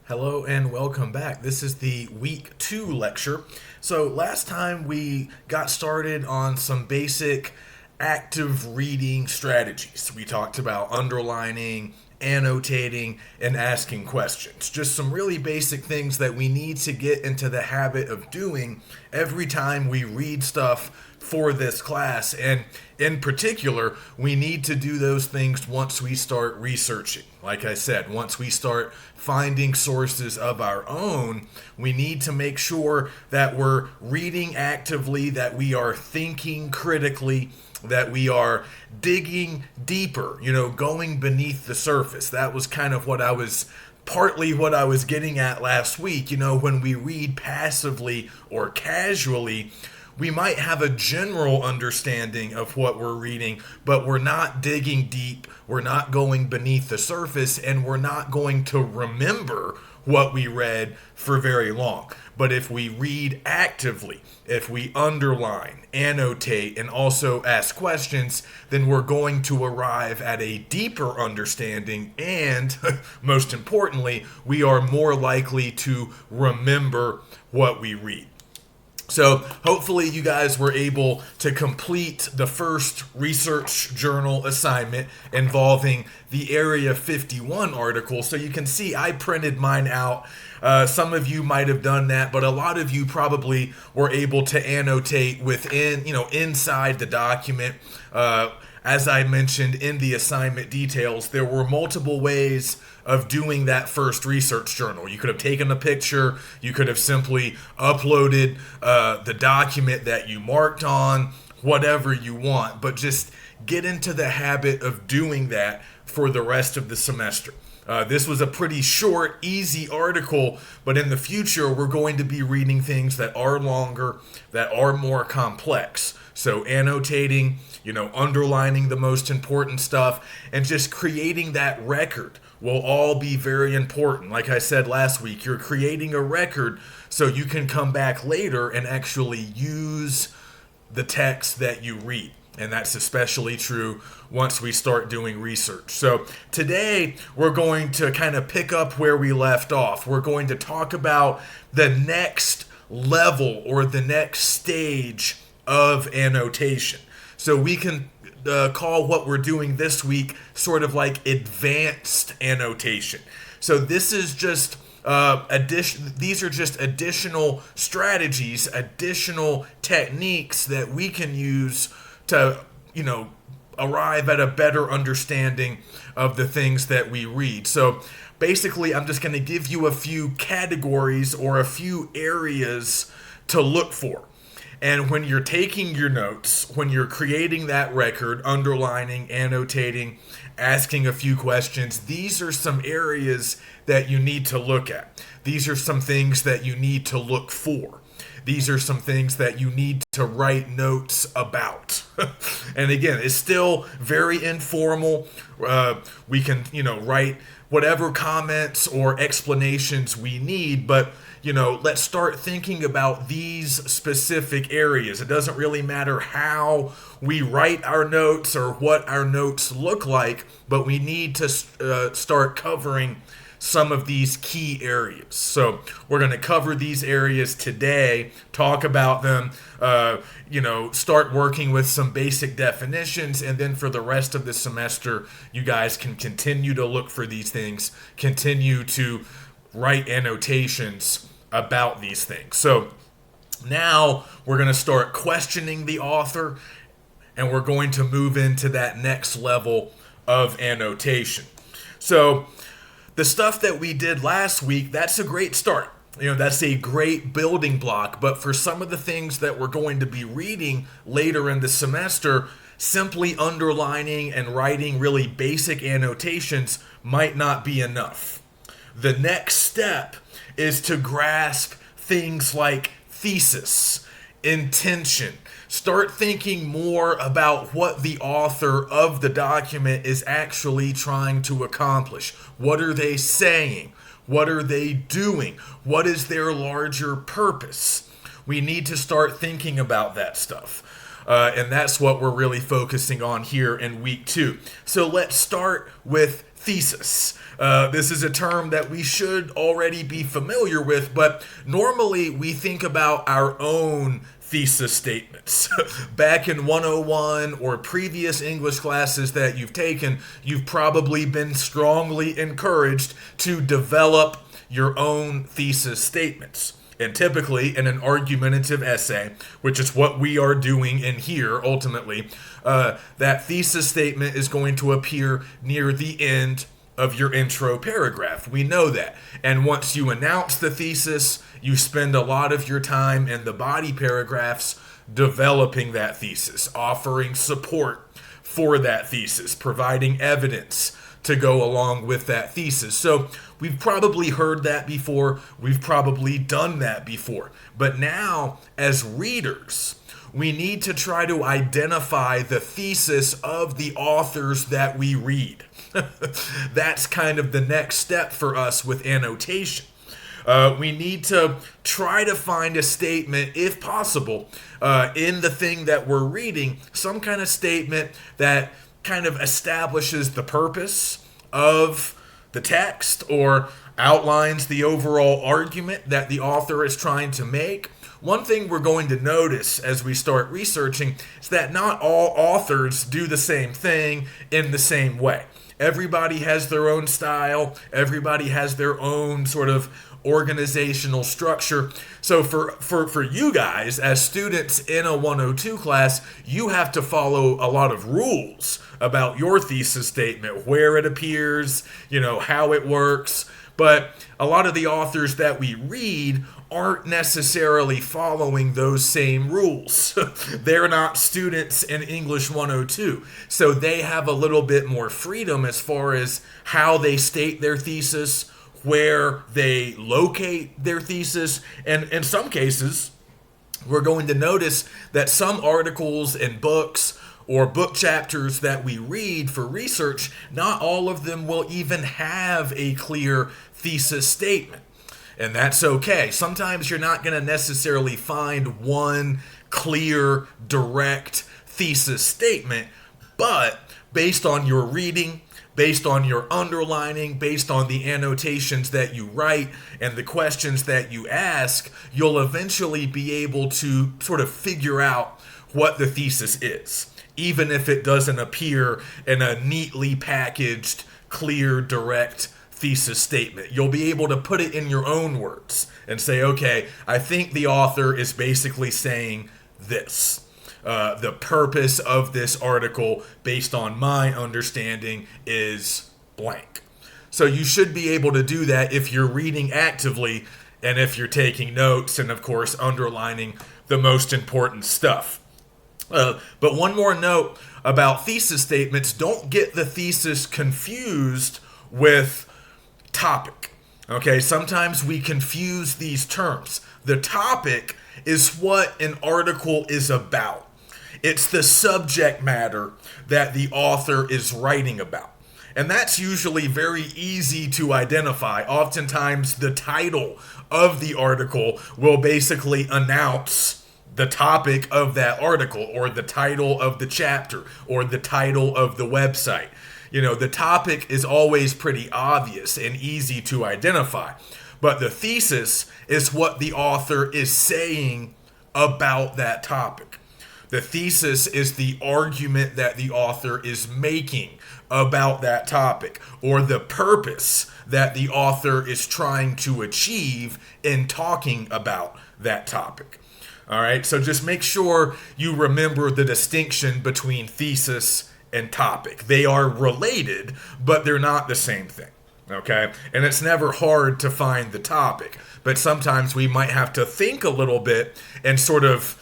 Hello and welcome back. This is the week 2 lecture. So last time we got started on some basic active reading strategies. We talked about underlining, annotating, and asking questions. Just some really basic things that we need to get into the habit of doing every time we read stuff for this class. And in particular, we need to do those things once we start researching. Like I said, once we start finding sources of our own, we need to make sure that we're reading actively, that we are thinking critically, that we are digging deeper, going beneath the surface. That was kind of partly what I was getting at last week. When we read passively or casually, we might have a general understanding of what we're reading, but we're not digging deep, we're not going beneath the surface, and we're not going to remember what we read for very long. But if we read actively, if we underline, annotate, and also ask questions, then we're going to arrive at a deeper understanding, and most importantly, we are more likely to remember what we read. So hopefully you guys were able to complete the first research journal assignment involving the Area 51 article. So you can see I printed mine out. Some of you might have done that, but a lot of you probably were able to annotate within, inside the document. As I mentioned in the assignment details, there were multiple ways of doing that first research journal. You could have taken a picture, you could have simply uploaded the document that you marked on, whatever you want, but just get into the habit of doing that for the rest of the semester. This was a pretty short, easy article, but in the future, we're going to be reading things that are longer, that are more complex. So annotating, underlining the most important stuff, and just creating that record will all be very important. Like I said last week, you're creating a record so you can come back later and actually use the text that you read. And that's especially true once we start doing research. So today we're going to kind of pick up where we left off. We're going to talk about the next level or the next stage of annotation. So we can call what we're doing this week sort of like advanced annotation. So this is just these are just additional strategies, additional techniques that we can use to, arrive at a better understanding of the things that we read. So basically, I'm just going to give you a few categories or a few areas to look for. And when you're taking your notes, when you're creating that record, underlining, annotating, asking a few questions, these are some areas that you need to look at. These are some things that you need to look for. These are some things that you need to write notes about. And again, it's still very informal. We can, write whatever comments or explanations we need, but let's start thinking about these specific areas. It doesn't really matter how we write our notes or what our notes look like, but we need to start covering some of these key areas. So we're going to cover these areas today, talk about them, start working with some basic definitions, and then for the rest of the semester, you guys can continue to look for these things, continue to write annotations about these things. So now we're going to start questioning the author, and we're going to move into that next level of annotation. So the stuff that we did last week, that's a great start. That's a great building block. But for some of the things that we're going to be reading later in the semester, simply underlining and writing really basic annotations might not be enough. The next step is to grasp things like thesis, intention. Start thinking more about what the author of the document is actually trying to accomplish. What are they saying? What are they doing? What is their larger purpose? We need to start thinking about that stuff. And that's what we're really focusing on here in week 2. So let's start with thesis. This is a term that we should already be familiar with, but normally we think about our own thesis statements. Back in 101 or previous English classes that you've taken, you've probably been strongly encouraged to develop your own thesis statements. And typically in an argumentative essay, which is what we are doing in here ultimately, that thesis statement is going to appear near the end of your intro paragraph. We know that. And once you announce the thesis, you spend a lot of your time in the body paragraphs developing that thesis, offering support for that thesis, providing evidence to go along with that thesis. So we've probably heard that before. We've probably done that before. But now, as readers, we need to try to identify the thesis of the authors that we read. That's kind of the next step for us with annotation. We need to try to find a statement, if possible, in the thing that we're reading, some kind of statement that kind of establishes the purpose of the text or outlines the overall argument that the author is trying to make. One thing we're going to notice as we start researching is that not all authors do the same thing in the same way. Everybody has their own style. Everybody has their own sort of organizational structure. So for you guys as students in a 102 class, you have to follow a lot of rules about your thesis statement, where it appears, how it works. But a lot of the authors that we read aren't necessarily following those same rules. They're not students in English 102. So they have a little bit more freedom as far as how they state their thesis, where they locate their thesis, and in some cases, we're going to notice that some articles and books or book chapters that we read for research, not all of them will even have a clear thesis statement. And that's okay. Sometimes you're not going to necessarily find one clear, direct thesis statement, but based on your reading, based on your underlining, based on the annotations that you write and the questions that you ask, you'll eventually be able to sort of figure out what the thesis is, even if it doesn't appear in a neatly packaged, clear, direct thesis statement. You'll be able to put it in your own words and say, okay, I think the author is basically saying this. The purpose of this article, based on my understanding, is blank. So you should be able to do that if you're reading actively and if you're taking notes and, of course, underlining the most important stuff. But one more note about thesis statements: don't get the thesis confused with topic. Okay, sometimes we confuse these terms. The topic is what an article is about. It's the subject matter that the author is writing about. And that's usually very easy to identify. Oftentimes, the title of the article will basically announce the topic of that article, or the title of the chapter, or the title of the website. The topic is always pretty obvious and easy to identify. But the thesis is what the author is saying about that topic. The thesis is the argument that the author is making about that topic, or the purpose that the author is trying to achieve in talking about that topic. All right, so just make sure you remember the distinction between thesis and topic. They are related, but they're not the same thing. Okay, and it's never hard to find the topic, but sometimes we might have to think a little bit and sort of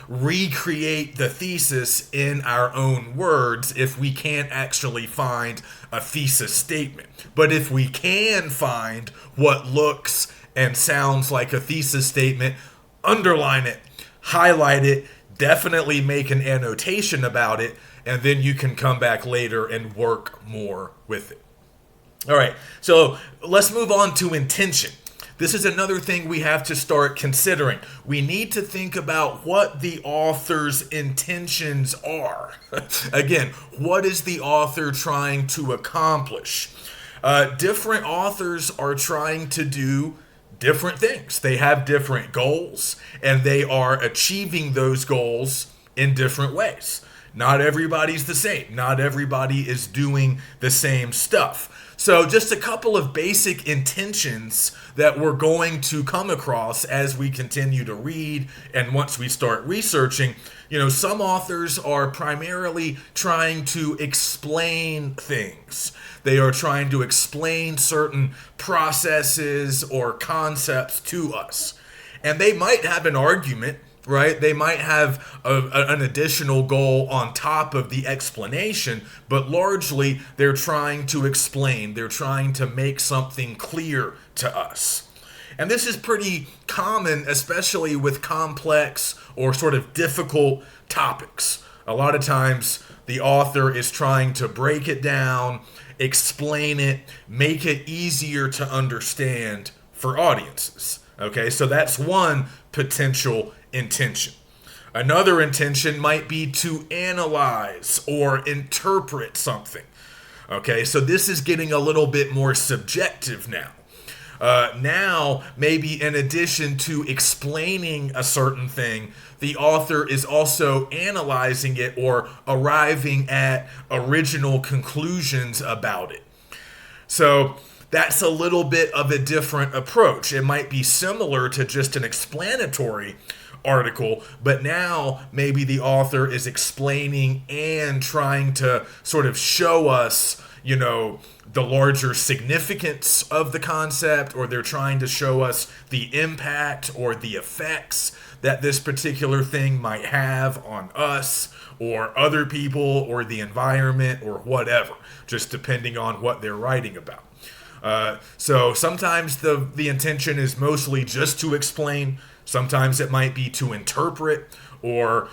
recreate the thesis in our own words if we can't actually find a thesis statement. But if we can find what looks and sounds like a thesis statement, underline it, highlight it, definitely make an annotation about it, and then you can come back later and work more with it. All right, so let's move on to intention. This is another thing we have to start considering. We need to think about what the author's intentions are. Again, what is the author trying to accomplish? Different authors are trying to do different things. They have different goals, and they are achieving those goals in different ways. Not everybody's the same. Not everybody is doing the same stuff. So just a couple of basic intentions that we're going to come across as we continue to read and once we start researching. Some authors are primarily trying to explain things. They are trying to explain certain processes or concepts to us. And they might have an argument, right? They might have an additional goal on top of the explanation, but largely they're trying to explain. They're trying to make something clear to us. And this is pretty common, especially with complex or sort of difficult topics. A lot of times the author is trying to break it down, explain it, make it easier to understand for audiences. Okay, so that's one potential intention. Another intention might be to analyze or interpret something. Okay, so this is getting a little bit more subjective now. Now, maybe in addition to explaining a certain thing, the author is also analyzing it or arriving at original conclusions about it. So that's a little bit of a different approach. It might be similar to just an explanatory article, but now maybe the author is explaining and trying to sort of show us, the larger significance of the concept, or they're trying to show us the impact or the effects that this particular thing might have on us or other people or the environment or whatever, just depending on what they're writing about. So sometimes the intention is mostly just to explain. Sometimes it might be to interpret or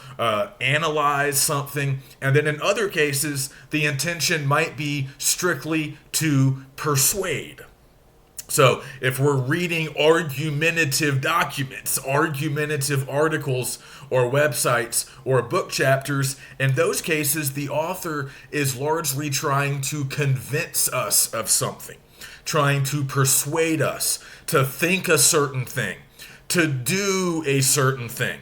analyze something. And then in other cases, the intention might be strictly to persuade. So if we're reading argumentative documents, argumentative articles or websites or book chapters, in those cases, the author is largely trying to convince us of something, trying to persuade us to think a certain thing, to do a certain thing.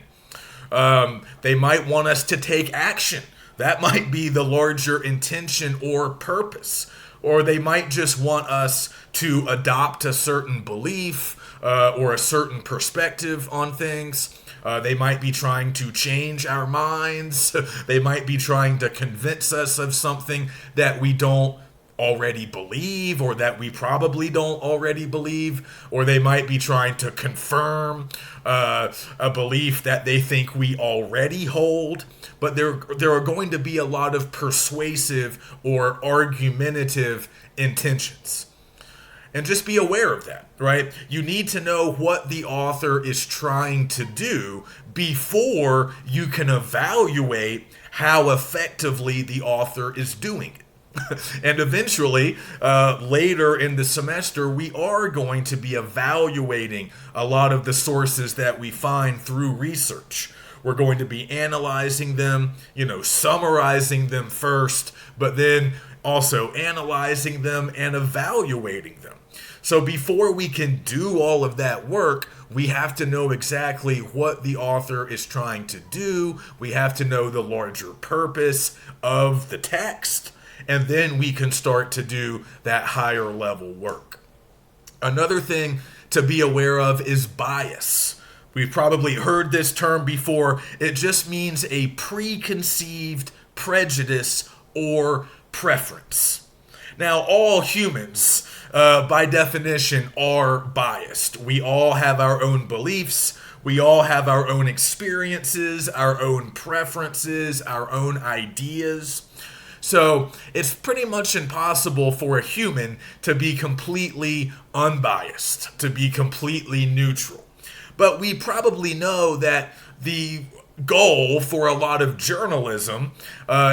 They might want us to take action. That might be the larger intention or purpose. Or they might just want us to adopt a certain belief or a certain perspective on things. They might be trying to change our minds. They might be trying to convince us of something that we don't already believe, or that we probably don't already believe, or they might be trying to confirm a belief that they think we already hold. But there are going to be a lot of persuasive or argumentative intentions. And just be aware of that, right? You need to know what the author is trying to do before you can evaluate how effectively the author is doing it. And eventually, later in the semester, we are going to be evaluating a lot of the sources that we find through research. We're going to be analyzing them, summarizing them first, but then also analyzing them and evaluating them. So before we can do all of that work, we have to know exactly what the author is trying to do. We have to know the larger purpose of the text. And then we can start to do that higher level work. Another thing to be aware of is bias. We've probably heard this term before. It just means a preconceived prejudice or preference. Now, all humans, by definition, are biased. We all have our own beliefs. We all have our own experiences, our own preferences, our own ideas. So it's pretty much impossible for a human to be completely unbiased, to be completely neutral. But we probably know that the goal for a lot of journalism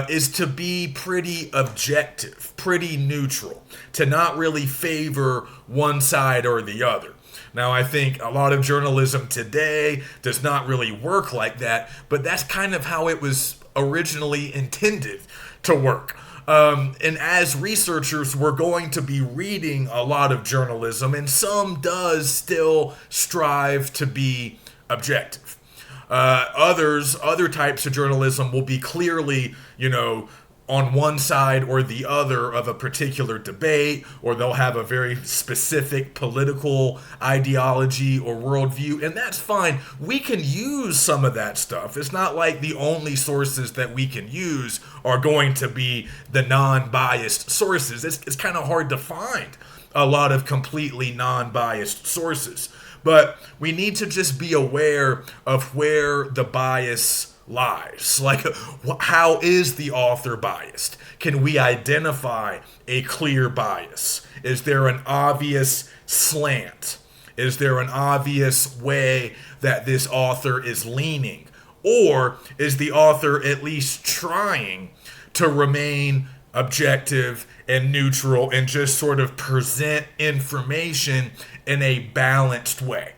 is to be pretty objective, pretty neutral, to not really favor one side or the other. Now, I think a lot of journalism today does not really work like that, but that's kind of how it was originally intended to work. And as researchers, we're going to be reading a lot of journalism, and some does still strive to be objective. Other types of journalism will be clearly, on one side or the other of a particular debate, or they'll have a very specific political ideology or worldview, and that's fine. We can use some of that stuff. It's not like the only sources that we can use are going to be the non-biased sources. It's kind of hard to find a lot of completely non-biased sources. But we need to just be aware of where the bias lies. Like, how is the author biased? Can we identify a clear bias? Is there an obvious slant? Is there an obvious way that this author is leaning? Or is the author at least trying to remain objective and neutral and just sort of present information in a balanced way?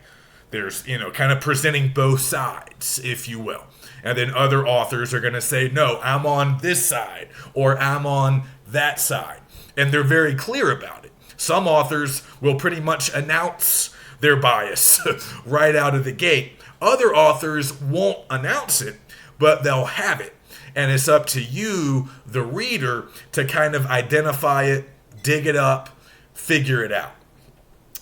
There's, kind of presenting both sides, if you will. And then other authors are going to say, no, I'm on this side, or I'm on that side. And they're very clear about it. Some authors will pretty much announce their bias right out of the gate. Other authors won't announce it, but they'll have it. And it's up to you, the reader, to kind of identify it, dig it up, figure it out.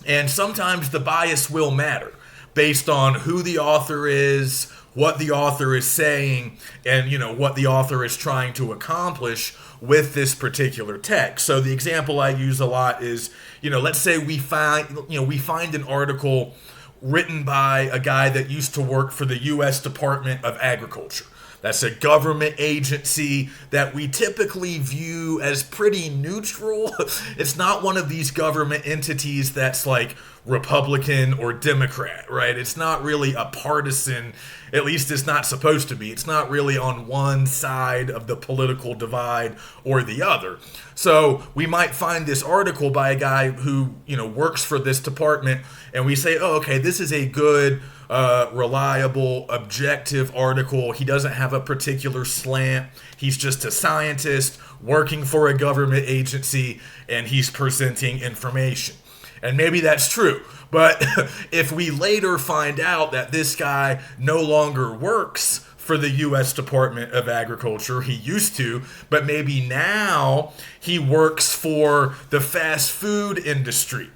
And sometimes the bias will matter based on who the author is, what the author is saying, and what the author is trying to accomplish with this particular text. So the example I use a lot is, let's say we find an article written by a guy that used to work for the U.S. Department of Agriculture. That's a government agency that we typically view as pretty neutral. It's not one of these government entities that's like Republican or Democrat, right? It's not really a partisan, at least it's not supposed to be. It's not really on one side of the political divide or the other. So we might find this article by a guy who, works for this department, and we say, oh, okay, this is a good, reliable, objective article. He doesn't have a particular slant. He's just a scientist working for a government agency, and he's presenting information. And maybe that's true. But if we later find out that this guy no longer works for the U.S. Department of Agriculture, he used to, but maybe now he works for the fast food industry.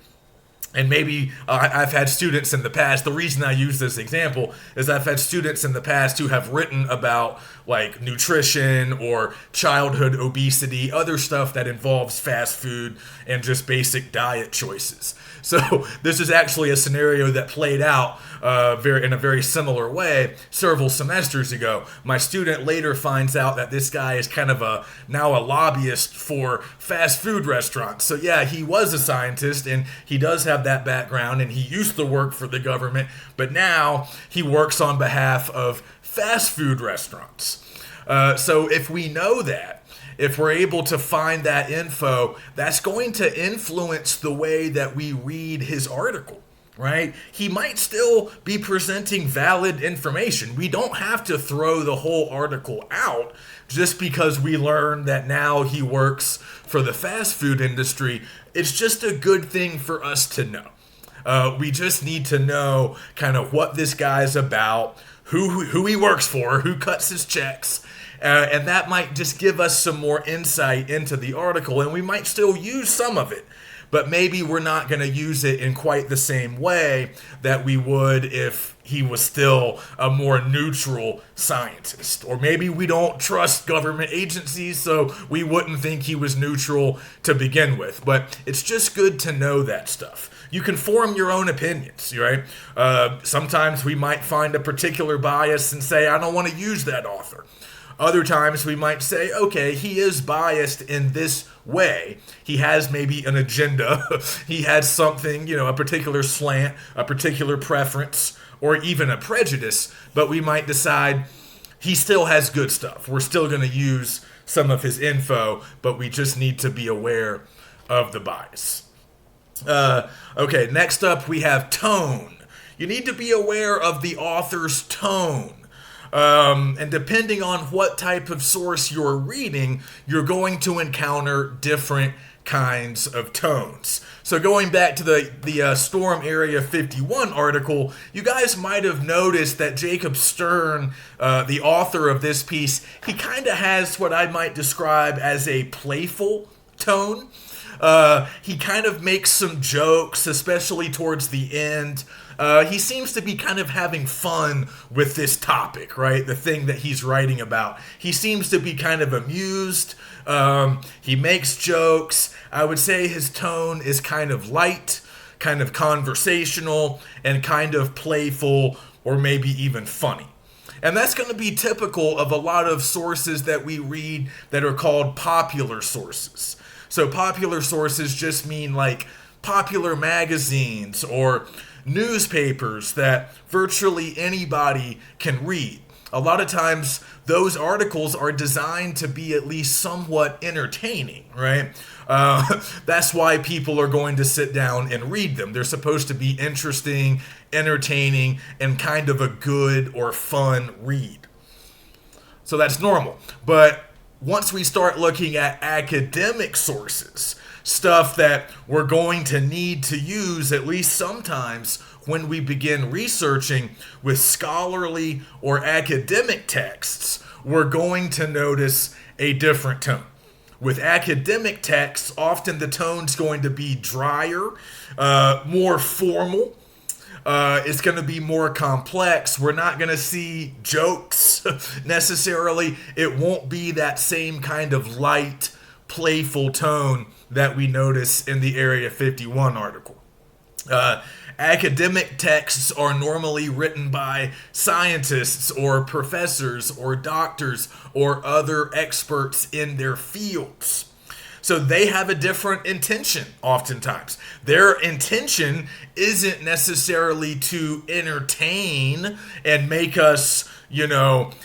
And maybe I've had students in the past, the reason I use this example is I've had students in the past who have written about like nutrition or childhood obesity, other stuff that involves fast food and just basic diet choices. So this is actually a scenario that played out in a very similar way several semesters ago. My student later finds out that this guy is kind of now a lobbyist for fast food restaurants. So yeah, he was a scientist and he does have that background and he used to work for the government, but now he works on behalf of fast food restaurants. So if we know that, if we're able to find that info, that's going to influence the way that we read his article, right? He might still be presenting valid information. We don't have to throw the whole article out just because we learn that now he works for the fast food industry. It's just a good thing for us to know. We just need to know kind of what this guy's about, who he works for, who cuts his checks, and that might just give us some more insight into the article, and we might still use some of it, but maybe we're not going to use it in quite the same way that we would if he was still a more neutral scientist. Or maybe we don't trust government agencies, so we wouldn't think he was neutral to begin with. But it's just good to know that stuff. You can form your own opinions, right? Sometimes we might find a particular bias and say, I don't want to use that author. Other times we might say, okay, he is biased in this way. He has maybe an agenda. He has something, a particular slant, a particular preference, or even a prejudice. But we might decide, he still has good stuff. We're still going to use some of his info, but we just need to be aware of the bias. Okay, next up we have tone. You need to be aware of the author's tone. And depending on what type of source you're reading, you're going to encounter different kinds of tones. So going back to the Storm Area 51 article, you guys might have noticed that Jacob Stern, the author of this piece, he kind of has what I might describe as a playful tone. He kind of makes some jokes, especially towards the end. He seems to be kind of having fun with this topic, right? The thing that he's writing about. He seems to be kind of amused. He makes jokes. I would say his tone is kind of light, kind of conversational, and kind of playful, or maybe even funny. And that's going to be typical of a lot of sources that we read that are called popular sources. So popular sources just mean like popular magazines or newspapers that virtually anybody can read. A lot of times those articles are designed to be at least somewhat entertaining, right? That's why people are going to sit down and read them. They're supposed to be interesting, entertaining, and kind of a good or fun read. So that's normal. But once we start looking at academic sources, stuff that we're going to need to use at least sometimes when we begin researching with scholarly or academic texts, we're going to notice a different tone. With academic texts, often the tone's going to be drier, more formal. It's going to be more complex. We're not going to see jokes necessarily. It won't be that same kind of light, playful tone that we notice in the Area 51 article. Academic texts are normally written by scientists or professors or doctors or other experts in their fields. So they have a different intention oftentimes. Their intention isn't necessarily to entertain and make us,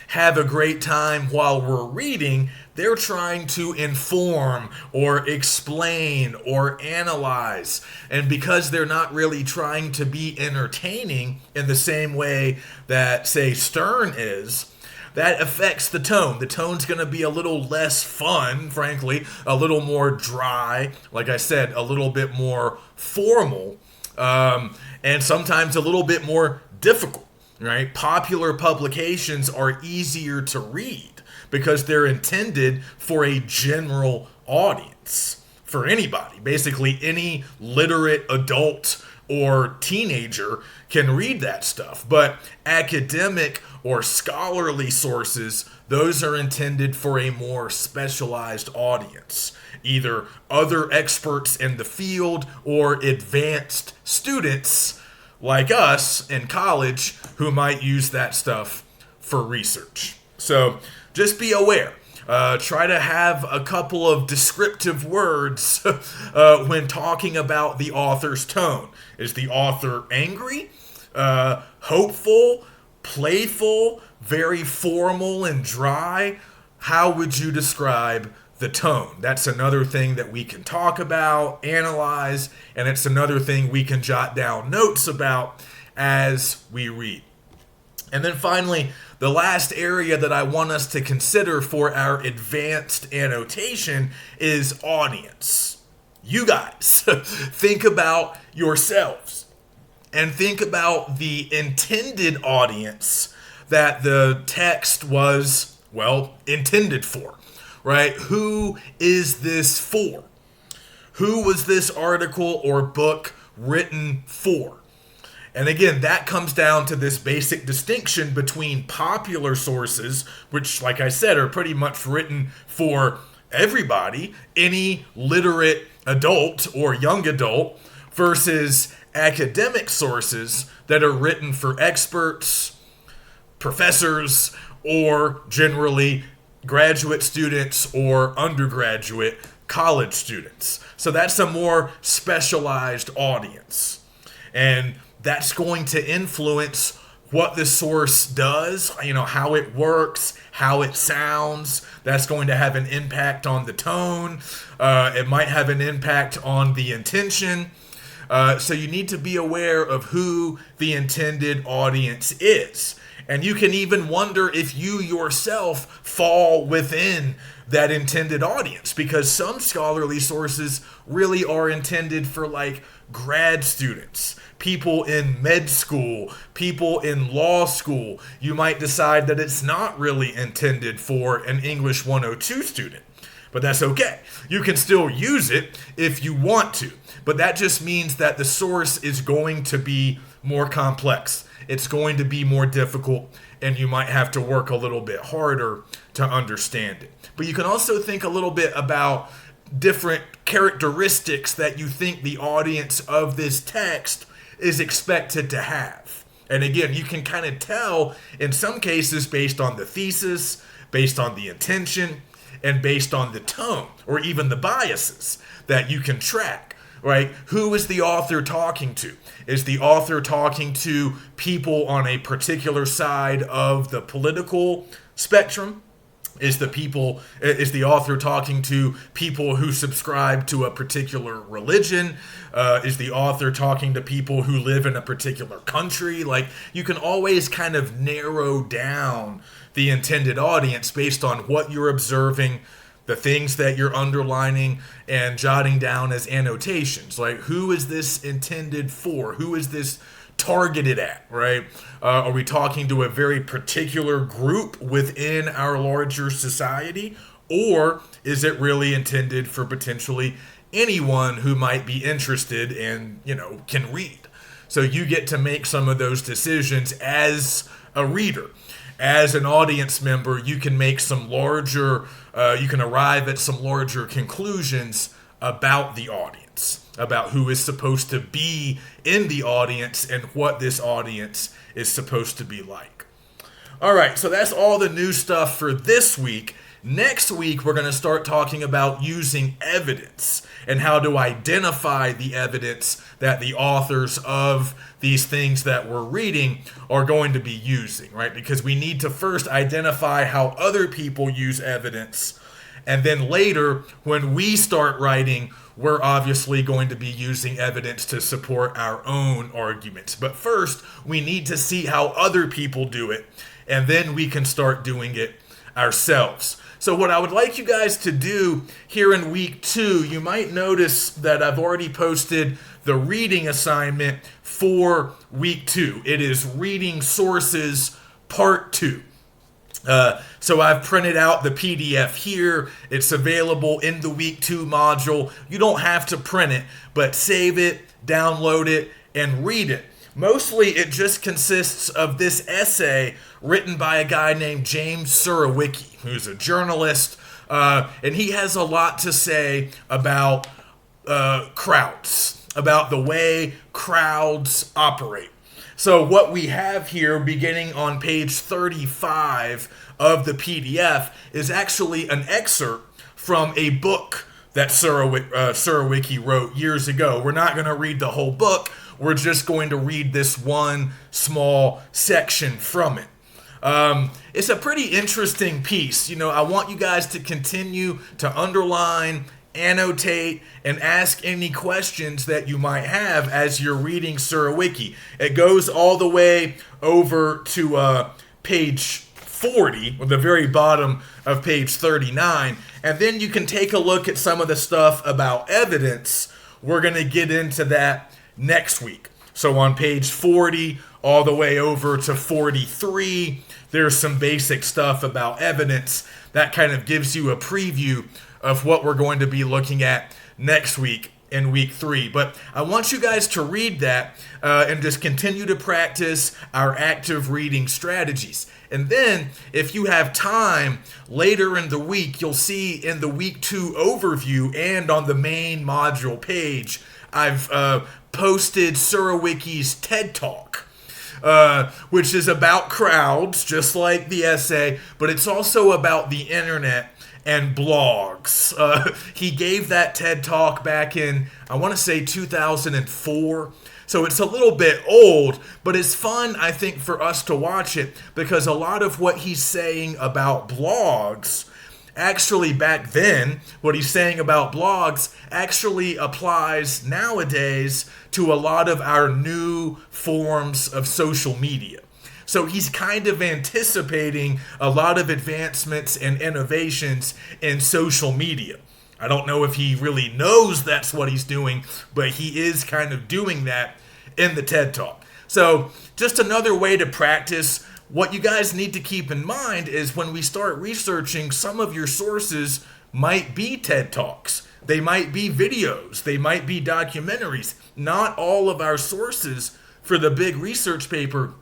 have a great time while we're reading. They're trying to inform or explain or analyze. And because they're not really trying to be entertaining in the same way that, say, Stern is, that affects the tone. The tone's going to be a little less fun, frankly, a little more dry, like I said, a little bit more formal, and sometimes a little bit more difficult, right? Popular publications are easier to read because they're intended for a general audience, for anybody. Basically, any literate adult or teenager can read that stuff. But academic or scholarly sources, those are intended for a more specialized audience, either other experts in the field or advanced students like us in college who might use that stuff for research. So just be aware. Try to have a couple of descriptive words when talking about the author's tone. Is the author angry, hopeful, playful, very formal and dry? How would you describe the tone? That's another thing that we can talk about, analyze, and it's another thing we can jot down notes about as we read. And then finally, the last area that I want us to consider for our advanced annotation is audience. You guys, think about yourselves and think about the intended audience that the text was, intended for, right? Who is this for? Who was this article or book written for? And again, that comes down to this basic distinction between popular sources, which, like I said, are pretty much written for everybody, any literate adult or young adult, versus academic sources that are written for experts, professors, or generally graduate students or undergraduate college students. So that's a more specialized audience. And that's going to influence what the source does, how it works, how it sounds. That's going to have an impact on the tone. It might have an impact on the intention. So you need to be aware of who the intended audience is. And you can even wonder if you yourself fall within that intended audience, because some scholarly sources really are intended for like grad students, people in med school, people in law school. You might decide that it's not really intended for an English 102 student. But that's okay. You can still use it if you want to. But that just means that the source is going to be more complex. It's going to be more difficult, and you might have to work a little bit harder to understand it. But you can also think a little bit about different characteristics that you think the audience of this text is expected to have. And again, you can kind of tell in some cases based on the thesis, based on the intention, and based on the tone, or even the biases that you can track, right? Who is the author talking to? Is the author talking to people on a particular side of the political spectrum? Is the author talking to people who subscribe to a particular religion? Is the author talking to people who live in a particular country? Like, you can always kind of narrow down the intended audience based on what you're observing, the things that you're underlining and jotting down as annotations. Like, who is this intended for? Who is this targeted at, right? Are we talking to a very particular group within our larger society? Or is it really intended for potentially anyone who might be interested and, can read? So you get to make some of those decisions as a reader. As an audience member, you can make you can arrive at some larger conclusions about the audience, about who is supposed to be in the audience and what this audience is supposed to be like. All right, so that's all the new stuff for this week. Next week, we're going to start talking about using evidence and how to identify the evidence that the authors of these things that we're reading are going to be using, right? Because we need to first identify how other people use evidence. And then later, when we start writing, we're obviously going to be using evidence to support our own arguments. But first, we need to see how other people do it, and then we can start doing it ourselves. So what I would like you guys to do here in week 2, you might notice that I've already posted the reading assignment for week 2. It is Reading Sources Part 2. So I've printed out the PDF here. It's available in the week 2 module. You don't have to print it, but save it, download it, and read it. Mostly it just consists of this essay written by a guy named James Surowiecki, who's a journalist, and he has a lot to say about crowds, about the way crowds operate. So what we have here, beginning on page 35 of the PDF, is actually an excerpt from a book that Surowiecki wrote years ago. We're not going to read the whole book. We're just going to read this one small section from it. It's a pretty interesting piece. I want you guys to continue to underline, annotate, and ask any questions that you might have as you're reading Surowiecki. It goes all the way over to page 40, or the very bottom of page 39, and then you can take a look at some of the stuff about evidence. We're going to get into that next week. So on page 40 all the way over to 43, there's some basic stuff about evidence that kind of gives you a preview of what we're going to be looking at next week in week 3. But I want you guys to read that and just continue to practice our active reading strategies. And then if you have time later in the week, you'll see in the week 2 overview and on the main module page, I've posted Surowiecki's TED Talk, which is about crowds, just like the essay, but it's also about the internet and blogs. He gave that TED Talk back in, I want to say 2004. So it's a little bit old, but it's fun, I think, for us to watch it because a lot of what he's saying about blogs, actually back then, what he's saying about blogs actually applies nowadays to a lot of our new forms of social media. So he's kind of anticipating a lot of advancements and innovations in social media. I don't know if he really knows that's what he's doing, but he is kind of doing that in the TED Talk. So just another way to practice. What you guys need to keep in mind is when we start researching, some of your sources might be TED Talks. They might be videos. They might be documentaries. Not all of our sources for the big research paper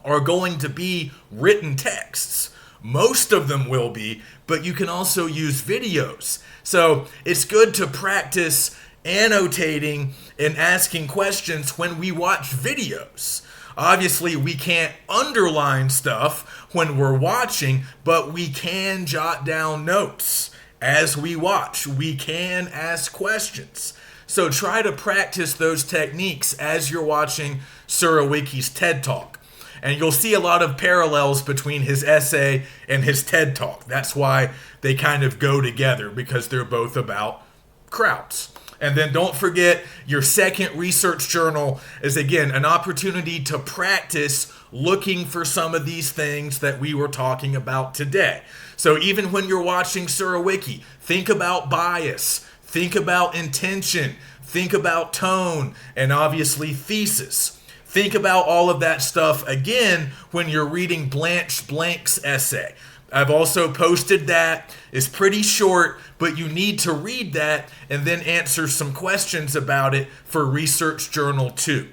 are going to be written texts. Most of them will be, but you can also use videos. So it's good to practice annotating and asking questions when we watch videos. Obviously, we can't underline stuff when we're watching, but we can jot down notes as we watch. We can ask questions. So try to practice those techniques as you're watching Surowiecki's TED Talk. And you'll see a lot of parallels between his essay and his TED Talk. That's why they kind of go together, because they're both about crowds. And then don't forget, your second research journal is, again, an opportunity to practice looking for some of these things that we were talking about today. So even when you're watching Surowiecki, think about bias, think about intention, think about tone, and obviously thesis. Think about all of that stuff again when you're reading Blanche Blank's essay. I've also posted that. It's pretty short, but you need to read that and then answer some questions about it for Research Journal 2.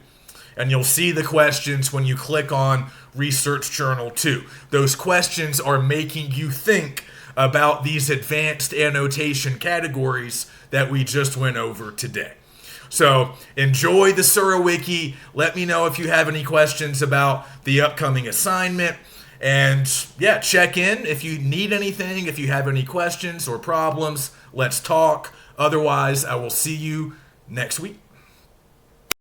And you'll see the questions when you click on Research Journal 2. Those questions are making you think about these advanced annotation categories that we just went over today. So enjoy the Surowiecki. Let me know if you have any questions about the upcoming assignment. And yeah, check in if you need anything, if you have any questions or problems. Let's talk. Otherwise, I will see you next week.